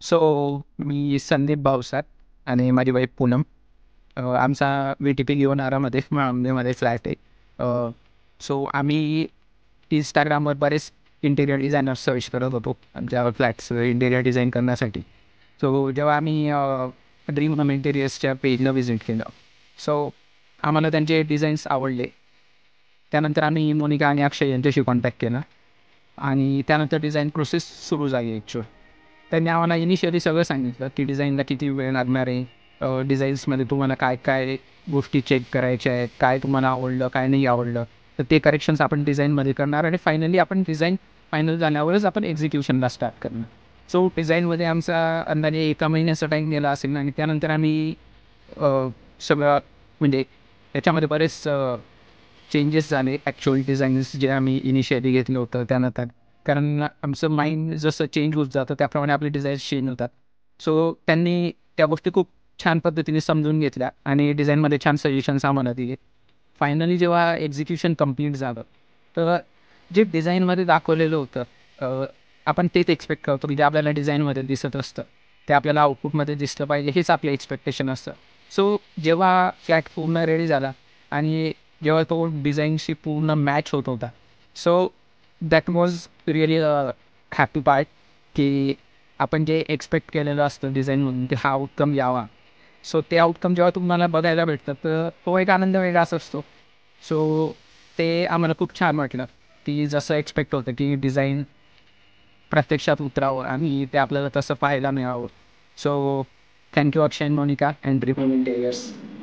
So मी संदीप भावसार आणि माझी wife Poonam. आमचा VTP घेऊन आरामध्ये मध्ये फ्लॅट आहे. सो आम्ही इंस्टाग्रामवर बरेच इंटेरियर डिझायनर्स सर्च करत होतो आमच्या फ्लॅट्स इंटेरियर डिझाईन करण्यासाठी. सो जेव्हा आम्ही ड्रीम होम इंटेरियर्सच्या पेजला व्हिजिट केलं, सो आम्हाला त्यांचे डिझाईन्स आवडले. त्यानंतर आम्ही मोनिका आणि अक्षय यांच्याशी कॉन्टॅक्ट केला आणि त्यानंतर डिझाईन प्रोसेस सुरू झाली ॲक्च्युअल. त्यांनी आम्हाला इनिशियली सगळं सांगितलं की डिझाईनला किती वेळ लागणार आहे, डिझाईन्समध्ये तुम्हाला काय काय गोष्टी चेक करायच्या आहेत, काय तुम्हाला आवडलं काय नाही आवडलं, तर ते करेक्शन्स आपण डिझाईनमध्ये करणार आणि फायनली आपण डिझाईन फायनल झाल्यावरच आपण एक्झिक्युशनला स्टार्ट करणार. सो डिझाईनमध्ये आमचा अंदाजे एका महिन्याचा टाईम गेला असेल आणि त्यानंतर आम्ही सगळं म्हणजे त्याच्यामध्ये बरेच चेंजेस झाले ॲक्च्युअल डिझाईन्स जे आम्ही इनिशियली घेतलं होतं त्यानंतर. कारण आमचं माइंड जसं चेंज होत जातं त्याप्रमाणे आपले डिझाईन्स चेंज होतात. सो त्यांनी त्या गोष्टी खूप छान पद्धतीने समजून घेतल्या आणि डिझाईनमध्ये छान सजेशन्स आम्हाला दिले. फायनली जेव्हा एक्झिक्युशन कंप्लीट झालं, तर जे डिझाईनमध्ये दाखवलेलं होतं, आपण तेच एक्सपेक्ट करतो की जे आपल्याला डिझाईनमध्ये दिसत असतं ते आपल्याला आउटपुटमध्ये दिसलं पाहिजे, हेच आपलं एक्सपेक्टेशन असतं. सो जेव्हा फ्लॅट पूर्ण रेडी झाला आणि जेव्हा तो डिझाईनशी पूर्ण मॅच होत होता, so that was really happy part की आपण जे एक्सपेक्ट केलेलं असतं डिझाईनमधून की हा आउटकम यावा. सो ते आउटकम जेव्हा तुम्हाला बघायला भेटतं तर तो एक आनंद वेगळाच असतो. सो ते आम्हाला खूप छान वाटलं की जसं एक्सपेक्ट होतं की डिझाईन प्रत्यक्षात उतरावं आणि ते आपल्याला तसं पाहायला मिळावं. So thank you Akshay, Monika and dream home इंटेरियर्स.